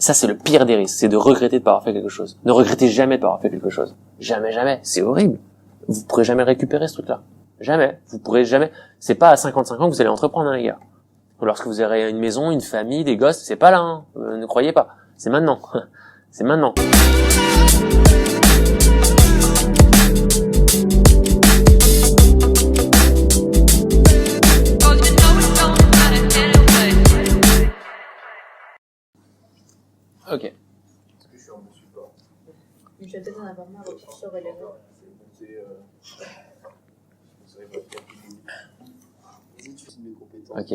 Ça, c'est le pire des risques, c'est de regretter de pas avoir fait quelque chose. Ne regrettez jamais de pas avoir fait quelque chose. Jamais, jamais. C'est horrible. Vous pourrez jamais récupérer ce truc-là. Jamais. Vous pourrez jamais. C'est pas à 55 ans que vous allez entreprendre, hein, les gars. Lorsque vous aurez une maison, une famille, des gosses, c'est pas là, hein. Ne croyez pas. C'est maintenant. C'est maintenant. Ok. Je vais peut-être en avoir marre au sur et Ok.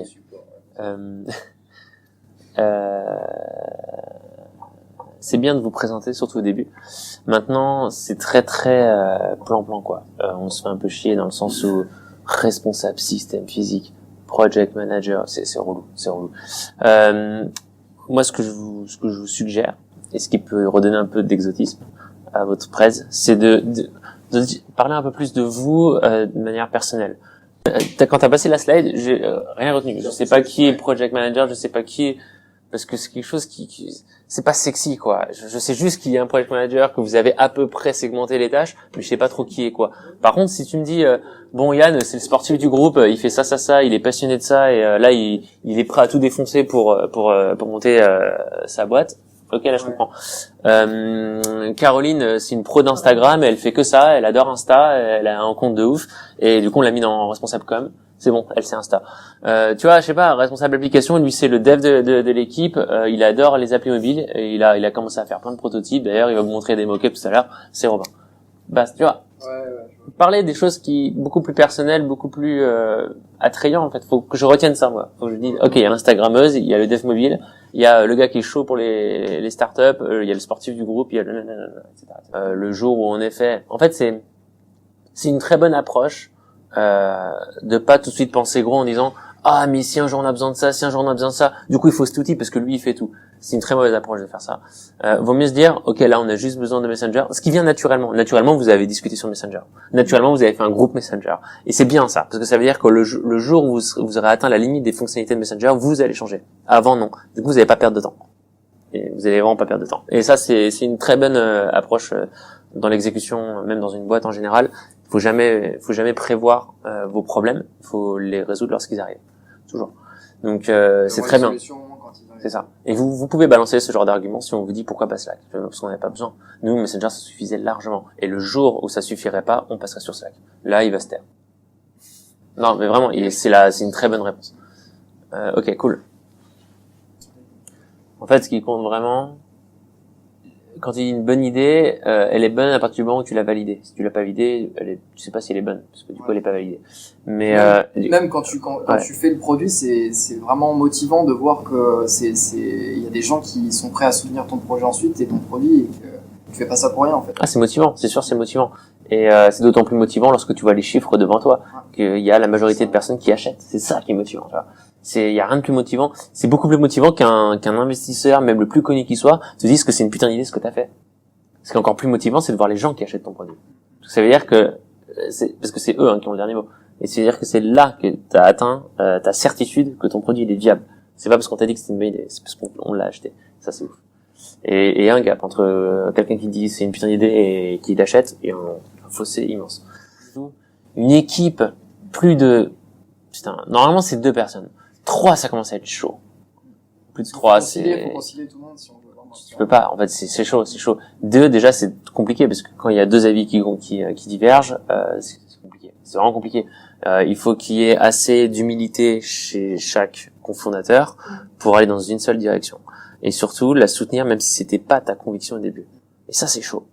C'est bien de vous présenter, surtout au début. Maintenant, c'est très plan-plan, quoi. On se fait un peu chier dans le sens où responsable système physique, project manager, c'est relou, c'est relou. Moi, ce que je vous suggère, et ce qui peut redonner un peu d'exotisme à votre presse, c'est de parler un peu plus de vous de manière personnelle. Quand t'as passé la slide, j'ai rien retenu. Je sais pas qui est project manager, je sais pas qui est, parce que c'est quelque chose qui c'est pas sexy, quoi. Je sais juste qu'il y a un project manager, que vous avez à peu près segmenté les tâches, mais je sais pas trop qui est quoi. Par contre, si tu me dis bon, Yann, c'est le sportif du groupe, il fait ça, il est passionné de ça, et là il est prêt à tout défoncer pour monter sa boîte. Ok, là je comprends. Caroline, c'est une pro d'Instagram, elle fait que ça, elle adore Insta, elle a un compte de ouf, et du coup on l'a mis dans responsable com. C'est bon, elle c'est Insta. Tu vois, je sais pas, responsable application, lui c'est le dev de l'équipe, il adore les applis mobiles, et il a commencé à faire plein de prototypes. D'ailleurs, il va vous montrer des mock-ups tout à l'heure. C'est Robin. Bah, tu vois. Parler des choses qui beaucoup plus personnelles, beaucoup plus attrayant en fait. Faut que je retienne ça, moi. Faut que je dise, ok, il y a l'Instagrammeuse, il y a le dev mobile, il y a le gars qui est chaud pour les startups, il y a le sportif du groupe, il y a etc. Le jour où en effet, en fait c'est une très bonne approche de pas tout de suite penser gros en disant ah mais si un jour on a besoin de ça, si un jour on a besoin de ça, du coup il faut cet outil parce que lui il fait tout. C'est une très mauvaise approche de faire ça. Vaut mieux se dire ok, là on a juste besoin de Messenger, ce qui vient naturellement vous avez discuté sur Messenger, naturellement vous avez fait un groupe Messenger, et c'est bien ça parce que ça veut dire que le jour où vous aurez atteint la limite des fonctionnalités de Messenger, vous allez changer. Avant non, du coup vous n'allez pas perdre de temps, et vous allez vraiment pas perdre de temps. Et ça c'est une très bonne approche dans l'exécution, même dans une boîte en général. Faut jamais prévoir vos problèmes, il faut les résoudre lorsqu'ils arrivent, toujours. Donc c'est très bien. C'est ça. Et vous pouvez balancer ce genre d'argument si on vous dit pourquoi pas Slack, parce qu'on n'avait pas besoin. Nous, Messenger, ça suffisait largement. Et le jour où ça suffirait pas, on passerait sur Slack. Là, il va se taire. Non, mais vraiment, c'est une très bonne réponse. Ok, cool. En fait, ce qui compte vraiment, quand il y a une bonne idée, elle est bonne à partir du moment où tu l'as validée. Si tu l'as pas validée, tu sais pas si elle est bonne, parce que du coup elle est pas validée. Mais même quand tu fais le produit, c'est vraiment motivant de voir que il y a des gens qui sont prêts à soutenir ton projet ensuite et ton produit, et que tu fais pas ça pour rien en fait. Ah, c'est motivant, c'est sûr, c'est motivant. Et c'est d'autant plus motivant lorsque tu vois les chiffres devant toi, qu'il y a la majorité de personnes qui achètent. C'est ça qui est motivant, tu vois. Il y a rien de plus motivant. C'est beaucoup plus motivant qu'un investisseur, même le plus connu qui soit, te dise que c'est une putain d'idée ce que t'as fait. Ce qui est encore plus motivant, c'est de voir les gens qui achètent ton produit. Ça veut dire que parce que c'est eux qui ont le dernier mot. Et ça veut dire que c'est là que t'as atteint ta certitude que ton produit il est viable. C'est pas parce qu'on t'a dit que c'était une bonne idée, c'est parce qu'on l'a acheté. Ça c'est ouf. Et un gap entre quelqu'un qui dit c'est une putain d'idée et qui l'achète, et un fossé immense. Une équipe, normalement c'est 2 personnes. 3, ça commence à être chaud. Plus de 3, faut concilier tout le monde si on veut vraiment. Tu peux pas. En fait, c'est chaud. 2, déjà, c'est compliqué parce que quand il y a 2 avis qui divergent, c'est compliqué. C'est vraiment compliqué. Il faut qu'il y ait assez d'humilité chez chaque cofondateur pour aller dans une seule direction. Et surtout, la soutenir même si c'était pas ta conviction au début. Et ça, c'est chaud.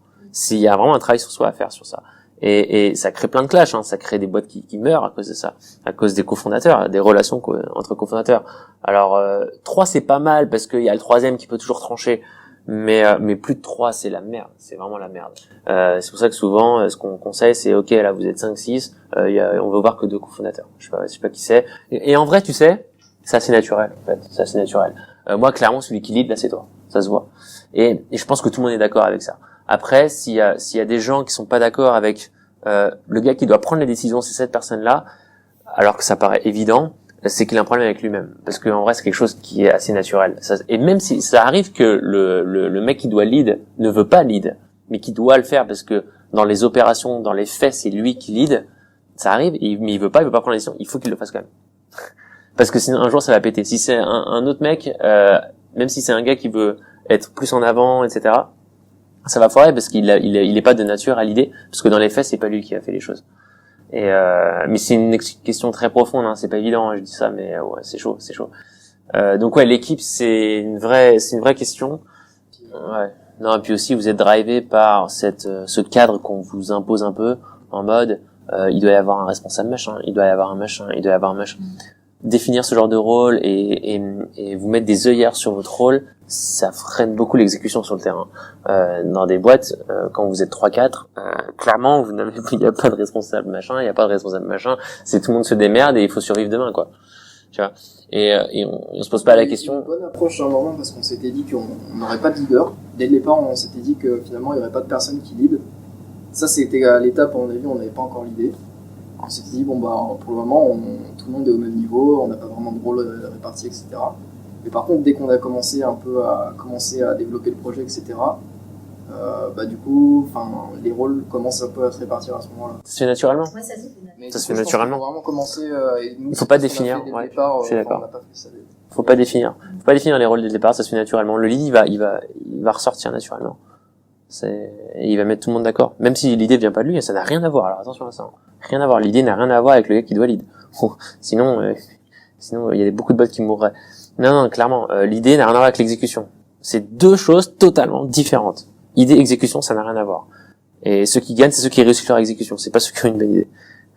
Il y a vraiment un travail sur soi à faire sur ça. Et ça crée plein de clashs, hein. Ça crée des boîtes qui meurent à cause de ça, à cause des cofondateurs, des relations entre cofondateurs. Alors 3 c'est pas mal parce qu'il y a le 3e qui peut toujours trancher, mais plus de 3 c'est la merde, c'est vraiment la merde. C'est pour ça que souvent ce qu'on conseille c'est ok, là vous êtes 5-6, on veut voir que 2 cofondateurs. Je sais pas qui c'est. Et en vrai tu sais, c'est assez naturel en fait, c'est assez naturel. Moi clairement celui qui lead là c'est toi, ça se voit. Et je pense que tout le monde est d'accord avec ça. Après, s'il y a des gens qui sont pas d'accord avec le gars qui doit prendre les décisions, c'est cette personne-là, alors que ça paraît évident, c'est qu'il a un problème avec lui-même. Parce qu'en vrai, c'est quelque chose qui est assez naturel. Et même si ça arrive que le mec qui doit lead ne veut pas lead, mais qui doit le faire parce que dans les opérations, dans les faits, c'est lui qui lead, ça arrive, mais il veut pas prendre la décision, il faut qu'il le fasse quand même. Parce que sinon, un jour, ça va péter. Si c'est un autre mec, même si c'est un gars qui veut être plus en avant, etc., ça va foirer parce qu'il est pas de nature à l'idée, parce que dans les faits, c'est pas lui qui a fait les choses. Et mais c'est une question très profonde, hein, c'est pas évident, hein, je dis ça, mais ouais, c'est chaud. Donc ouais, l'équipe, c'est une vraie question. Ouais. Non, et puis aussi, vous êtes drivé par ce cadre qu'on vous impose un peu, en mode, il doit y avoir un responsable machin, il doit y avoir un machin. Définir ce genre de rôle et vous mettre des œillères sur votre rôle, ça freine beaucoup l'exécution sur le terrain. Dans des boîtes, quand vous êtes 3-4, clairement, il n'y a pas de responsable machin, il n'y a pas de responsable machin, c'est tout le monde se démerde et il faut survivre demain, quoi. Tu vois. Et on se pose pas la question. C'est une bonne approche à un moment parce qu'on s'était dit qu'on n'aurait pas de leader. Dès le départ, on s'était dit que finalement, il n'y aurait pas de personne qui lead. Ça, c'était à l'étape, à mon avis, on n'avait pas encore l'idée. On s'était dit, bon, bah, pour le moment, tout le monde est au même niveau, on n'a pas vraiment de rôle réparti, etc. Mais par contre, dès qu'on a commencé un peu à développer le projet, etc., bah, du coup, les rôles commencent un peu à se répartir à ce moment-là. Ça se fait naturellement. Ouais, ça se fait. Mais Ça se fait naturellement. Il faut vraiment commencer, et nous, Il faut pas définir, ouais, je suis d'accord. On n'a pas fait ça. Faut pas définir les rôles dès le départ, ça se fait naturellement. Le lead, il va ressortir naturellement. Et il va mettre tout le monde d'accord. Même si l'idée vient pas de lui, ça n'a rien à voir. Alors attention à ça. Rien à voir. L'idée n'a rien à voir avec le gars qui doit lead. Sinon, il y a beaucoup de bots qui mourraient. Non, clairement, l'idée n'a rien à voir avec l'exécution. C'est deux choses totalement différentes. Idée, exécution, ça n'a rien à voir. Et ceux qui gagnent, c'est ceux qui réussissent leur exécution. C'est pas ceux qui ont une bonne idée.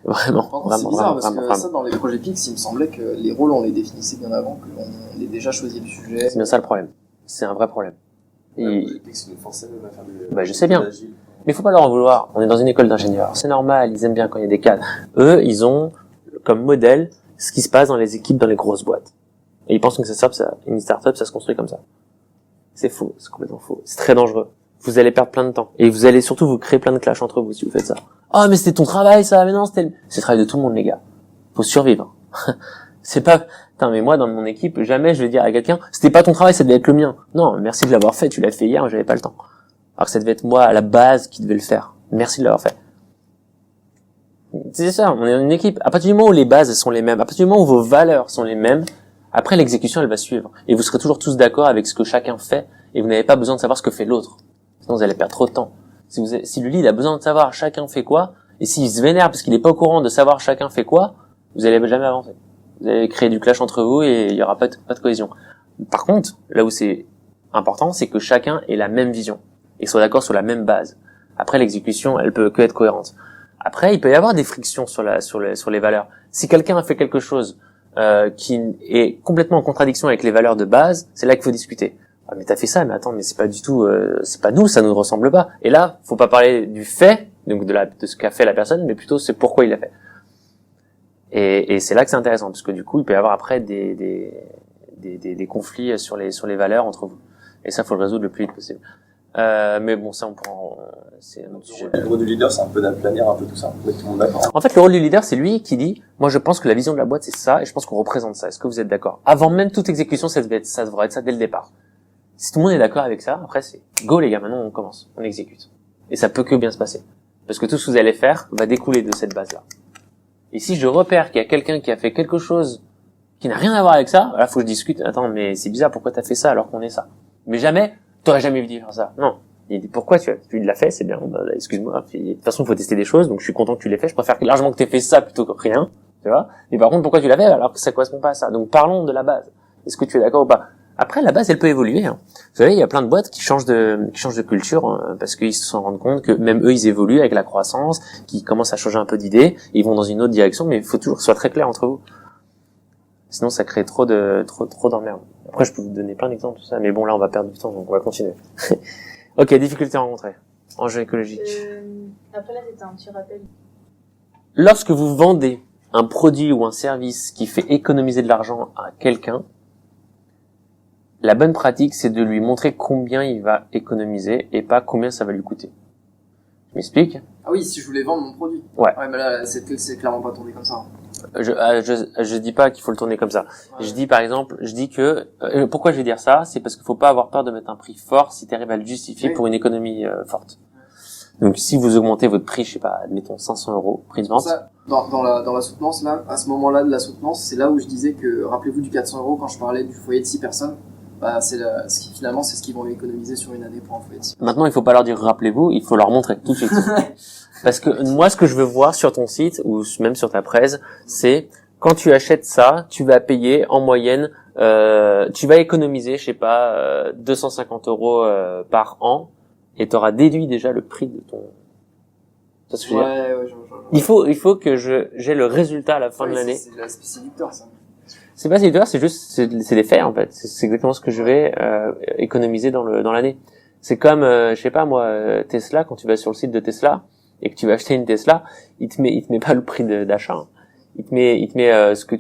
Vraiment. C'est bizarre parce que ça, dans les projets Pix, il me semblait que les rôles, on les définissait bien avant, qu'on ait déjà choisi le sujet. C'est bien ça le problème. C'est un vrai problème. Je sais bien. Mais faut pas leur en vouloir. On est dans une école d'ingénieurs. C'est normal. Ils aiment bien quand il y a des cadres. Eux, ils ont comme modèle ce qui se passe dans les équipes dans les grosses boîtes. Et ils pensent que une startup, ça se construit comme ça. C'est faux. C'est complètement faux. C'est très dangereux. Vous allez perdre plein de temps. Et vous allez surtout vous créer plein de clashs entre vous si vous faites ça. Ah, mais c'était ton travail, ça. Mais non, c'est le travail de tout le monde, les gars. Faut survivre. C'est pas, putain, mais moi, dans mon équipe, jamais je vais dire à quelqu'un, c'était pas ton travail, ça devait être le mien. Non, merci de l'avoir fait, tu l'as fait hier, j'avais pas le temps. Alors que ça devait être moi, à la base, qui devait le faire. Merci de l'avoir fait. C'est ça, on est une équipe. À partir du moment où les bases sont les mêmes, à partir du moment où vos valeurs sont les mêmes, après l'exécution, elle va suivre. Et vous serez toujours tous d'accord avec ce que chacun fait, et vous n'avez pas besoin de savoir ce que fait l'autre. Sinon, vous allez perdre trop de temps. Si le lead a besoin de savoir chacun fait quoi, et s'il se vénère parce qu'il est pas au courant de savoir chacun fait quoi, vous allez jamais avancer. Vous allez créer du clash entre vous et il y aura pas de cohésion. Par contre, là où c'est important, c'est que chacun ait la même vision et soit d'accord sur la même base. Après, l'exécution, elle peut que être cohérente. Après, il peut y avoir des frictions sur les valeurs. Si quelqu'un a fait quelque chose qui est complètement en contradiction avec les valeurs de base, c'est là qu'il faut discuter. Ah, mais t'as fait ça, mais attends, mais c'est pas du tout, c'est pas nous, ça nous ressemble pas. Et là, faut pas parler du fait, donc de ce qu'a fait la personne, mais plutôt c'est pourquoi il l'a fait. Et c'est là que c'est intéressant, parce que du coup, il peut y avoir après des conflits sur les valeurs entre vous. Et ça, faut le résoudre le plus vite possible. Mais bon, ça, c'est un autre sujet. Le rôle du leader, c'est un peu d'aplanir un peu tout ça, mettre tout le monde d'accord. En fait, le rôle du leader, c'est lui qui dit, moi, je pense que la vision de la boîte, c'est ça, et je pense qu'on représente ça. Est-ce que vous êtes d'accord? Avant même toute exécution, ça devrait être ça dès le départ. Si tout le monde est d'accord avec ça, après, c'est go, les gars, maintenant, on commence, on exécute. Et ça peut que bien se passer. Parce que tout ce que vous allez faire va découler de cette base-là. Et si je repère qu'il y a quelqu'un qui a fait quelque chose qui n'a rien à voir avec ça, là, faut que je discute. Attends, mais c'est bizarre, pourquoi t'as fait ça alors qu'on est ça? Mais jamais, t'aurais jamais vu dire ça. Non. Il dit, pourquoi tu l'as fait? C'est bien. Bah, excuse-moi. De toute façon, il faut tester des choses, donc je suis content que tu l'aies fait. Je préfère largement que t'aies fait ça plutôt que rien. Tu vois? Mais par contre, pourquoi tu l'as fait alors que ça correspond pas à ça? Donc, parlons de la base. Est-ce que tu es d'accord ou pas? Après, la base, elle peut évoluer. Hein. Vous savez, il y a plein de boîtes qui changent de culture parce qu'ils se rendent compte que même eux, ils évoluent avec la croissance, qu'ils commencent à changer un peu d'idées, ils vont dans une autre direction, mais il faut toujours que ce soit très clair entre vous. Sinon, ça crée trop d'emmerdes. Après, je peux vous donner plein d'exemples tout ça, mais bon, là, on va perdre du temps, donc on va continuer. Ok, difficultés rencontrées. Enjeux écologiques. Après là, c'était un petit rappel. Lorsque vous vendez un produit ou un service qui fait économiser de l'argent à quelqu'un, la bonne pratique, c'est de lui montrer combien il va économiser et pas combien ça va lui coûter. Je m'explique? Ah oui, si je voulais vendre mon produit. Ouais. Ouais, mais là, c'est clairement pas tourné comme ça. Je dis pas qu'il faut le tourner comme ça. Ouais. Je dis par exemple, je dis que pourquoi je vais dire ça, c'est parce qu'il faut pas avoir peur de mettre un prix fort si tu arrives à le justifier Oui. pour une économie forte. Donc si vous augmentez votre prix, je sais pas, admettons 500 € prix de Pour vente. ça, dans la soutenance, là, à ce moment-là de la soutenance, c'est là où je disais que, rappelez-vous du 400 € quand je parlais du foyer de 6 personnes, bah, finalement, c'est ce qu'ils vont économiser sur une année pour un foyer de 6 personnes. Maintenant, il faut pas leur dire rappelez-vous, il faut leur montrer tout de suite. Parce que moi, ce que je veux voir sur ton site ou même sur ta presse, c'est quand tu achètes ça, tu vas payer en moyenne, tu vas économiser, je sais pas, 250 € par an, et tu auras déduit déjà le prix de ton. C'est ce que je veux dire. Ouais, Il faut que j'ai le résultat à la fin de l'année. C'est l'aspect séducteur, ça. C'est pas séducteur, c'est juste c'est des faits en fait. C'est exactement ce que je vais économiser dans l'année. C'est comme je sais pas moi Tesla, quand tu vas sur le site de Tesla et que tu vas acheter une Tesla, il te met pas le prix d'achat. Hein. Il te met ce que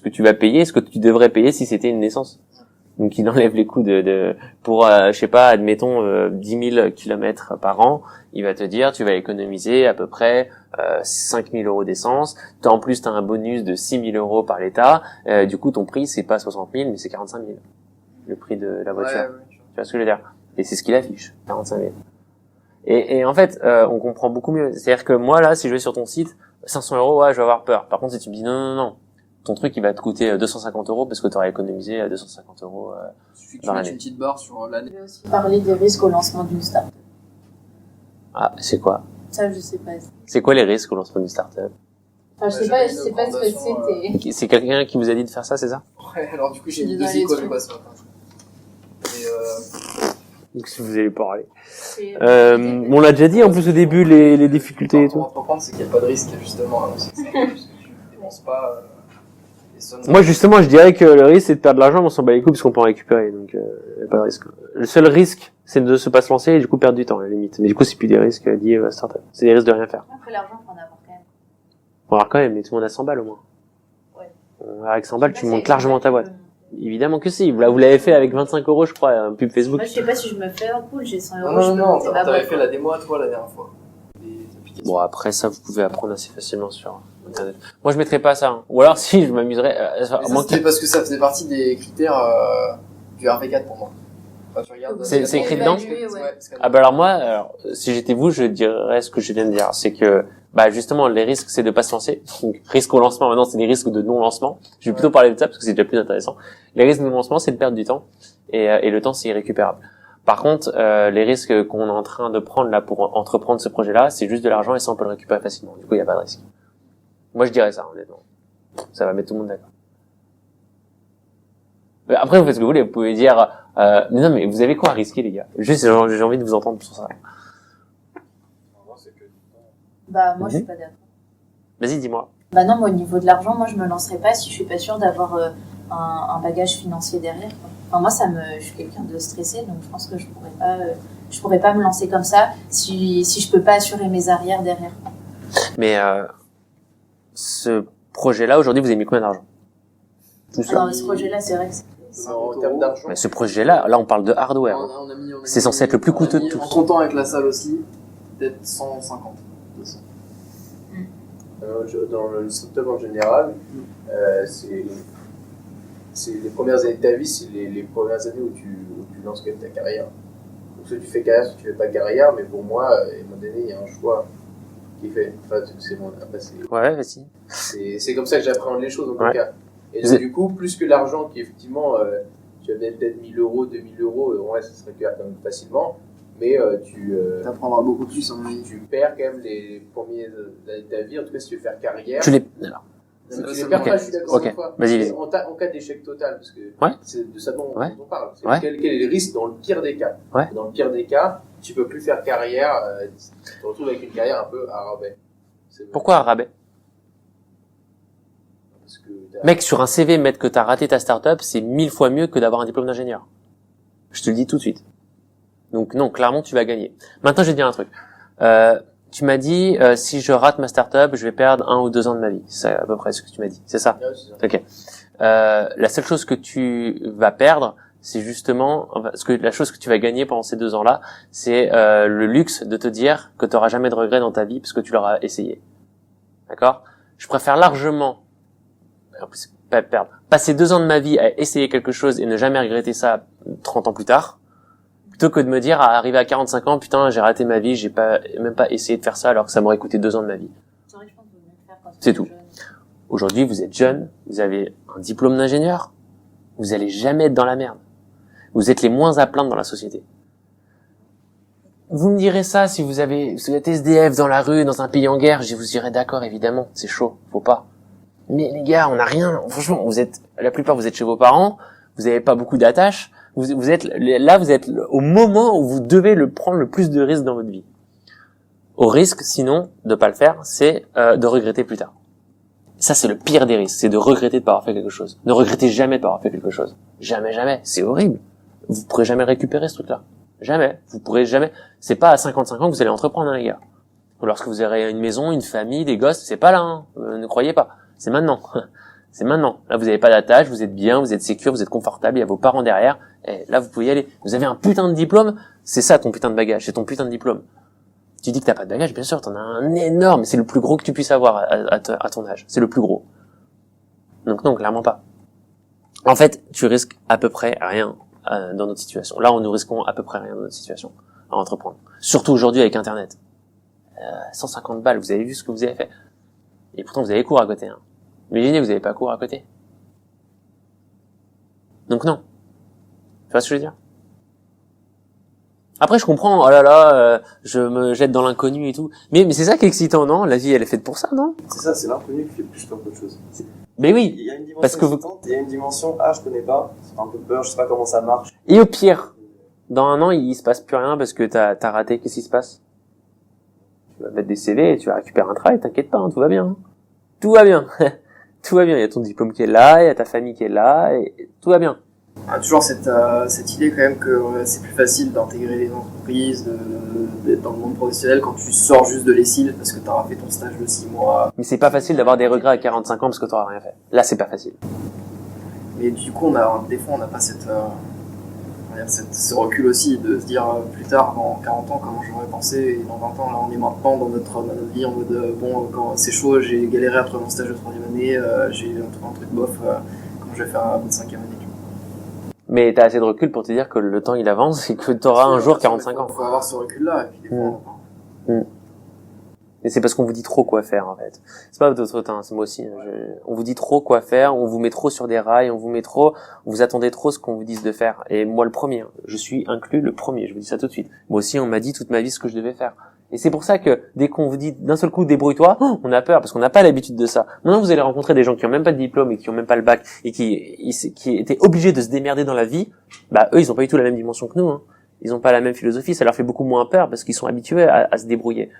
tu vas payer, ce que tu devrais payer si c'était une naissance. Donc il enlève les coûts pour je sais pas, admettons 10 000 kilomètres par an, il va te dire tu vas économiser à peu près 5 000 € d'essence. En plus t'as un bonus de 6 000 € par l'État. Du coup ton prix c'est pas 60 000 mais c'est 45 000 le prix de la voiture. Ouais. Tu vois ce que je veux dire? Et c'est ce qu'il affiche, 45 000. Et en fait on comprend beaucoup mieux. C'est-à-dire que moi là si je vais sur ton site 500 € ouais je vais avoir peur. Par contre si tu me dis non ton truc il va te coûter 250 € parce que tu auras économisé 250 € Il suffit que tu dans mettes l'année. une petite barre sur l'année. Je vais aussi parler des risques au lancement d'une start-up. Ah, c'est quoi? Ça, je sais pas. C'est quoi les risques au lancement d'une startup? Enfin, je sais pas ce que c'était. C'est quelqu'un qui vous a dit de faire ça, c'est ça? Ouais, alors du coup, j'ai mis Dans 2 les icônes trucs. quoi ce matin. Et Donc si vous allez parler. C'est- On l'a déjà dit en plus au début les difficultés et pour tout. entreprendre, c'est qu'il n'y a pas de risque justement. Alors, c'est ça, parce que tu dépenses pas. Les sommes. Moi justement je dirais que le risque c'est de perdre de l'argent mais on s'en bat les couilles parce qu'on peut en récupérer donc y a pas de risque. Le seul risque c'est de se pas se lancer et du coup perdre du temps à la limite. Mais du coup c'est plus des risques liés à la startup. C'est des risques de rien faire. Après, l'argent, faut en avoir quand même. On va voir quand même mais tout le monde a 100 balles au moins. Ouais. Avec 100 balles Je sais tu pas montes si largement ta boîte. Évidemment que si. Là vous l'avez fait avec 25 € je crois un pub Facebook. Moi, je sais pas si je me fais un cool, j'ai 100 €. Non, je non, peux non, monter ma t'avais boîte, fait quoi. la démo à toi la dernière fois. Les applications. Bon après ça vous pouvez apprendre assez facilement sur internet. Moi je mettrais pas ça. Hein. Ou alors si je m'amuserais Mais ça, c'était parce que ça faisait partie des critères du RV4 pour moi. Enfin, tu regardes, C'est écrit dedans Évaluer, ouais. Ah bah alors moi, si j'étais vous, je dirais ce que je viens de dire, c'est que bah justement les risques c'est de pas se lancer. Donc risque au lancement, maintenant c'est des risques de non lancement. Je vais plutôt parler de ça parce que c'est déjà plus intéressant. Les risques de non lancement c'est de perdre du temps et le temps c'est irrécupérable. Par contre, les risques qu'on est en train de prendre là pour entreprendre ce projet-là, c'est juste de l'argent et ça on peut le récupérer facilement. Du coup il y a pas de risque. Moi je dirais ça honnêtement. Ça va mettre tout le monde d'accord. Mais après vous faites ce que vous voulez, vous pouvez dire mais non mais vous avez quoi à risquer les gars? Juste j'ai envie de vous entendre sur ça. Bah, moi, je Mhm. suis pas d'accord. Vas-y dis-moi. Bah non, moi, au niveau de l'argent, moi, je me lancerai pas si je suis pas sûre d'avoir un bagage financier derrière, quoi. Enfin, moi, je suis quelqu'un de stressé, donc je pense que je pourrais pas me lancer comme ça si je peux pas assurer mes arrières derrière. Mais ce projet-là, aujourd'hui, vous avez mis combien d'argent? Tout Ah non, mais ce projet-là, c'est vrai que c'est... En termes d'argent, Mais ce projet-là, là, on parle de hardware. On a mis- C'est censé être le plus coûteux de on a mis, tous. En comptant avec la salle aussi, peut-être 150. 200. dans le startup en général, c'est les premières années de ta vie, c'est les premières années où tu lances quand même ta carrière. Donc soit tu fais carrière, soit tu fais pas carrière, mais pour moi, à un moment donné, il y a un choix qui est fait. Enfin, c'est bon, après, Ouais, vas-y. c'est comme ça que j'appréhende les choses en Ouais. tout cas. Et Vous donc, êtes- du coup, plus que l'argent qui effectivement, tu as peut-être 1000 €, 2000 €, ouais, ça se récupère quand même facilement, mais tu T'apprendras beaucoup plus en avis. perds quand même les premiers années de ta vie, en tout cas si tu veux faire carrière. Tu les... Alors, Tu les perds Ok. pas, je suis d'accord Ok. avec toi. Vas-y, Mais vas-y. en cas d'échec total, parce que Ouais. c'est de ça dont Ouais. on parle. C'est Ouais. quel est le risque dans le pire des cas. Ouais. Dans le pire des cas, tu peux plus faire carrière, tu te retrouves avec une carrière un peu à rabais. pourquoi un rabais? Parce que t'as- Mec, sur un CV, mettre que t'as raté ta startup, c'est 1000 fois mieux que d'avoir un diplôme d'ingénieur. Je te le dis tout de suite. Donc non, clairement, tu vas gagner. Maintenant, je vais te dire un truc. Tu m'as dit, si je rate ma startup, je vais perdre 1 ou 2 ans de ma vie. C'est à peu près ce que tu m'as dit. C'est ça? Ouais, c'est ça. Ok. La seule chose que tu vas perdre, c'est justement, enfin, la chose que tu vas gagner pendant ces 2 ans-là, c'est le luxe de te dire que tu n'auras jamais de regrets dans ta vie parce que tu l'auras essayé. D'accord? Je préfère largement en plus, pas perdre, passer 2 ans de ma vie à essayer quelque chose et ne jamais regretter ça 30 ans plus tard, plutôt que de me dire, à arriver à 45 ans, putain, j'ai raté ma vie, j'ai même pas essayé de faire ça alors que ça m'aurait coûté 2 ans de ma vie. C'est vrai que je pense qu'il vaut mieux le faire quand on C'est est tout. jeune. Aujourd'hui, vous êtes jeune, vous avez un diplôme d'ingénieur, vous allez jamais être dans la merde. Vous êtes les moins à plaindre dans la société. Vous me direz ça si vous êtes SDF dans la rue, dans un pays en guerre, je vous dirais d'accord, évidemment, c'est chaud, faut pas. Mais les gars, on n'a rien, franchement, la plupart vous êtes chez vos parents, vous avez pas beaucoup d'attaches, vous êtes au moment où vous devez prendre le plus de risques dans votre vie. Au risque, sinon, de pas le faire, c'est de regretter plus tard. Ça, c'est le pire des risques, c'est de regretter de pas avoir fait quelque chose. Ne regrettez jamais de pas avoir fait quelque chose. Jamais, jamais. C'est horrible. Vous pourrez jamais récupérer ce truc-là. Jamais. Vous pourrez jamais. C'est pas à 55 ans que vous allez entreprendre, hein, les gars. Ou lorsque vous aurez une maison, une famille, des gosses, c'est pas là, hein. Ne croyez pas. C'est maintenant. C'est maintenant. Là, vous avez pas d'attache, vous êtes bien, vous êtes sécure, vous êtes confortable, il y a vos parents derrière. Et là, vous pouvez y aller. Vous avez un putain de diplôme. C'est ça, ton putain de bagage. C'est ton putain de diplôme. Tu dis que t'as pas de bagage, bien sûr, t'en as un énorme, c'est le plus gros que tu puisses avoir à ton âge. C'est le plus gros. Donc non, clairement pas. En fait, tu risques à peu près rien dans notre situation. Là, nous risquons à peu près rien dans notre situation à entreprendre. Surtout aujourd'hui avec Internet. 150 balles, vous avez vu ce que vous avez fait. Et pourtant, vous avez cours à côté. Hein. Imaginez, vous avez pas cours à côté. Donc non. Tu vois ce que je veux dire ? Après, je comprends, oh là là, je me jette dans l'inconnu et tout. Mais c'est ça qui est excitant, non ? La vie, elle est faite pour ça, non ? C'est ça, c'est l'inconnu qui fait plus peur qu'autre chose. Mais oui. Il y a une dimension Parce que excitante, il y a une dimension, je connais pas, c'est un peu peur, je sais pas comment ça marche. Et au pire, dans 1 an, il se passe plus rien parce que t'as raté, qu'est-ce qui se passe ? Tu vas mettre des CV et tu vas récupérer un travail, t'inquiète pas, hein, tout va bien. Hein. Tout va bien. Tout va bien, il y a ton diplôme qui est là, il y a ta famille qui est là, et tout va bien. On a toujours cette idée quand même que c'est plus facile d'intégrer les entreprises, d'être dans le monde professionnel quand tu sors juste de l'ESIL parce que tu auras fait ton stage de 6 mois. Mais c'est pas facile d'avoir des regrets à 45 ans parce que t'auras rien fait. Là, c'est pas facile. Mais du coup, des fois, on n'a pas ce recul aussi de se dire plus tard, dans 40 ans, comment j'aurais pensé, et dans 20 ans, là, on est maintenant dans notre vie en mode quand c'est chaud, j'ai galéré à trouver mon stage de 3e année, j'ai trouvé un truc bof, comment je vais faire à bout de 5e année. Mais t'as assez de recul pour te dire que le temps il avance et que t'auras un jour 45 ans. Il faut avoir ce recul-là, et puis des fois, Et c'est parce qu'on vous dit trop quoi faire, en fait. C'est pas votre temps, c'est moi aussi. On vous dit trop quoi faire, on vous met trop sur des rails, vous attendez trop ce qu'on vous dise de faire. Et moi le premier, hein, je suis inclus le premier, je vous dis ça tout de suite. Moi aussi, on m'a dit toute ma vie ce que je devais faire. Et c'est pour ça que dès qu'on vous dit d'un seul coup débrouille-toi, on a peur parce qu'on n'a pas l'habitude de ça. Maintenant, vous allez rencontrer des gens qui ont même pas de diplôme et qui ont même pas le bac et qui étaient obligés de se démerder dans la vie. Bah eux, ils ont pas du tout la même dimension que nous. Hein. Ils ont pas la même philosophie, ça leur fait beaucoup moins peur parce qu'ils sont habitués à se débrouiller.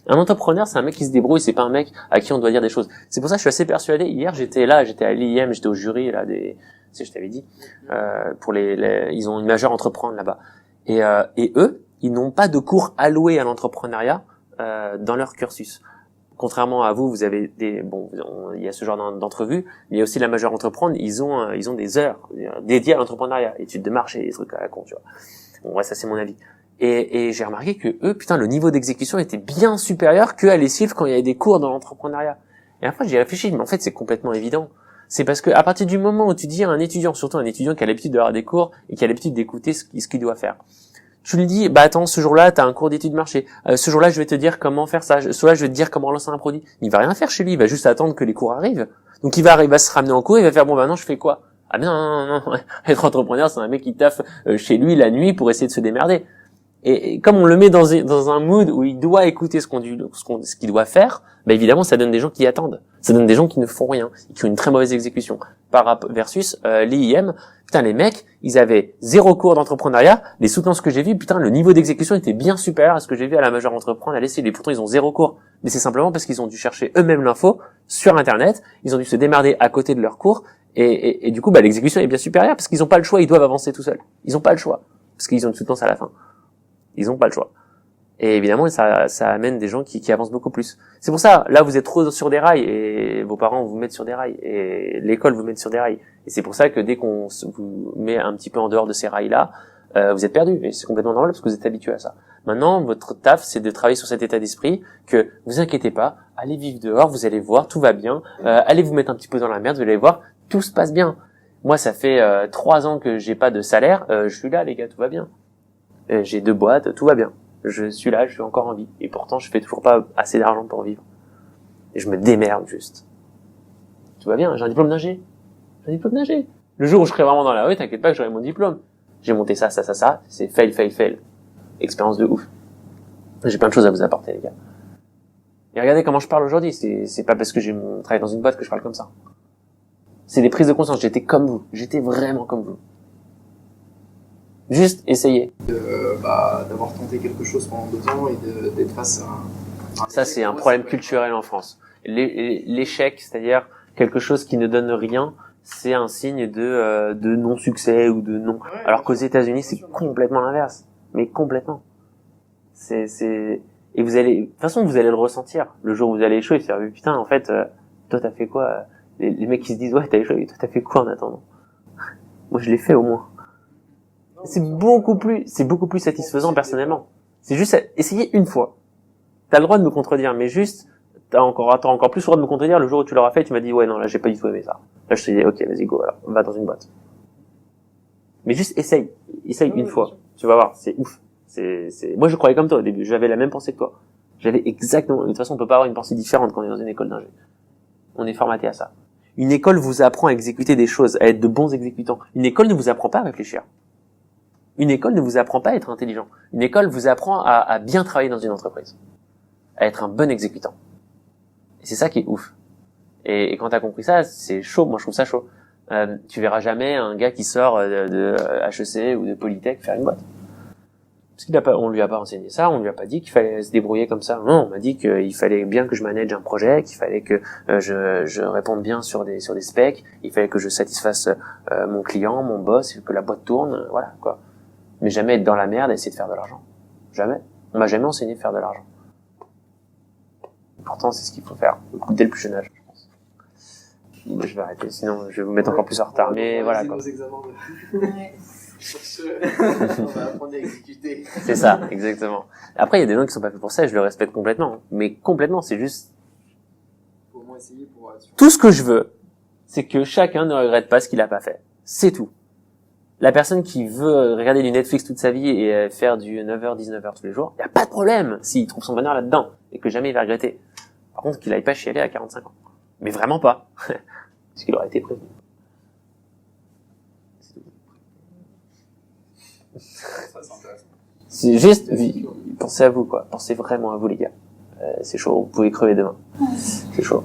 Un entrepreneur, c'est un mec qui se débrouille, c'est pas un mec à qui on doit dire des choses. C'est pour ça que je suis assez persuadé. Hier, j'étais à l'IM, j'étais au jury là je t'avais dit, ils ont une majeure entreprendre là-bas. Et eux, ils n'ont pas de cours alloués à l'entrepreneuriat dans leur cursus. Contrairement à vous, vous avez il y a ce genre d'entrevue, mais il y a aussi la majeure entreprendre, ils ont des heures dédiées à l'entrepreneuriat, études de marché, des trucs à la con, tu vois. Bon, ouais, ça c'est mon avis. Et j'ai remarqué que eux, putain, le niveau d'exécution était bien supérieur qu'à l'ESIF quand il y avait des cours dans l'entrepreneuriat. Et après, j'ai réfléchi, mais en fait, c'est complètement évident. C'est parce que à partir du moment où tu dis à un étudiant, surtout un étudiant qui a l'habitude d'avoir des cours et qui a l'habitude d'écouter ce qu'il doit faire, tu lui dis, bah attends, ce jour-là, t'as un cours d'études marché. Ce jour-là, je vais te dire comment faire ça. Ce jour-là, je vais te dire comment lancer un produit. Il va rien faire chez lui, il va juste attendre que les cours arrivent. Donc il va se ramener en cours, il va faire, bon bah non, je fais quoi? Ah non. Être entrepreneur, c'est un mec qui taffe chez lui la nuit pour essayer de se démerder. Et comme on le met dans un mood où il doit écouter ce qu'il doit faire, bah évidemment ça donne des gens qui attendent. Ça donne des gens qui ne font rien, qui ont une très mauvaise exécution. Versus l'IIM, putain les mecs, ils avaient 0 cours d'entrepreneuriat, les soutenances que j'ai vues, putain le niveau d'exécution était bien supérieur à ce que j'ai vu à la majeure entreprendre à l'ESIL, et pourtant ils ont 0 cours. Mais c'est simplement parce qu'ils ont dû chercher eux-mêmes l'info sur internet, ils ont dû se démerder à côté de leurs cours, et du coup bah l'exécution est bien supérieure parce qu'ils ont pas le choix, ils doivent avancer tout seuls. Ils ont pas le choix, parce qu'ils ont une soutenance à la fin. Ils ont pas le choix. Et évidemment, ça amène des gens qui avancent beaucoup plus. C'est pour ça, là, vous êtes trop sur des rails, et vos parents vous mettent sur des rails, et l'école vous met sur des rails. Et c'est pour ça que dès qu'on vous met un petit peu en dehors de ces rails-là, vous êtes perdu, et c'est complètement normal parce que vous êtes habitué à ça. Maintenant, votre taf, c'est de travailler sur cet état d'esprit que vous inquiétez pas, allez vivre dehors, vous allez voir, tout va bien, allez vous mettre un petit peu dans la merde, vous allez voir, tout se passe bien. Moi, ça fait 3 ans que j'ai pas de salaire, je suis là les gars, tout va bien. J'ai 2 boîtes, tout va bien. Je suis là, je suis encore en vie. Et pourtant, je fais toujours pas assez d'argent pour vivre. Et je me démerde juste. Tout va bien, j'ai un diplôme d'ingé. Le jour où je serai vraiment dans la rue, t'inquiète pas que j'aurai mon diplôme. J'ai monté ça, c'est fail. Expérience de ouf. J'ai plein de choses à vous apporter, les gars. Et regardez comment je parle aujourd'hui. C'est pas parce que j'ai travaillé dans une boîte que je parle comme ça. C'est des prises de conscience. J'étais comme vous. J'étais vraiment comme vous. Juste essayez. D'avoir tenté quelque chose pendant 2 ans et d'être face à Ça, c'est un problème culturel en France. L'échec, c'est-à-dire quelque chose qui ne donne rien, c'est un signe de non-succès ou de non. Ouais, Alors qu'aux États-Unis, bien c'est sûr. complètement l'inverse. Mais complètement. Et vous allez, de toute façon, vous allez le ressentir. Le jour où vous allez échouer, vous allez dire, putain, en fait, toi, t'as fait quoi? Les mecs qui se disent, ouais, t'as échoué, toi, t'as fait quoi en attendant? Moi, je l'ai fait au moins. C'est beaucoup plus satisfaisant personnellement. C'est juste essayer une fois. T'as le droit de me contredire, mais juste, t'as encore plus le droit de me contredire le jour où tu l'auras fait et tu m'as dit, ouais, non, là, j'ai pas du tout aimé ça. Là, je te dis, ok, vas-y, go, alors, va dans une boîte. Mais juste essaye une fois. Tu vas voir, c'est ouf. Moi, je croyais comme toi au début. J'avais la même pensée que toi. J'avais exactement, de toute façon, on peut pas avoir une pensée différente quand on est dans une école d'ingé. On est formaté à ça. Une école vous apprend à exécuter des choses, à être de bons exécutants. Une école ne vous apprend pas à réfléchir. Une école ne vous apprend pas à être intelligent. Une école vous apprend à bien travailler dans une entreprise. À être un bon exécutant. Et c'est ça qui est ouf. Et quand t'as compris ça, c'est chaud. Moi, je trouve ça chaud. Tu verras jamais un gars qui sort de HEC ou de Polytech faire une boîte. Parce on lui a pas enseigné ça, on lui a pas dit qu'il fallait se débrouiller comme ça. Non, on m'a dit qu'il fallait bien que je manage un projet, qu'il fallait que je réponde bien sur des specs, il fallait que je satisfasse mon client, mon boss, que la boîte tourne, voilà quoi. Mais jamais être dans la merde et essayer de faire de l'argent. Jamais. On m'a jamais enseigné de faire de l'argent. Pourtant, c'est ce qu'il faut faire dès le plus jeune âge, je pense. Bon, je vais arrêter, sinon je vais vous mettre encore plus en retard. Mais voilà quoi. Nos examens Ouais. On va apprendre à exécuter. C'est ça, exactement. Après, il y a des gens qui sont pas faits pour ça et je le respecte complètement. Mais complètement, c'est juste... Faut au moins essayer pour être sûr. Tout ce que je veux, c'est que chacun ne regrette pas ce qu'il a pas fait. C'est tout. La personne qui veut regarder du Netflix toute sa vie et faire du 9h, 19h tous les jours, il n'y a pas de problème s'il trouve son bonheur là-dedans et que jamais il va regretter. Par contre, qu'il aille pas chialer à 45 ans. Mais vraiment pas. Parce qu'il aurait été prévenu. Ça, c'est intéressant. C'est juste, pensez à vous quoi. Pensez vraiment à vous les gars. C'est chaud, vous pouvez crever demain. C'est chaud.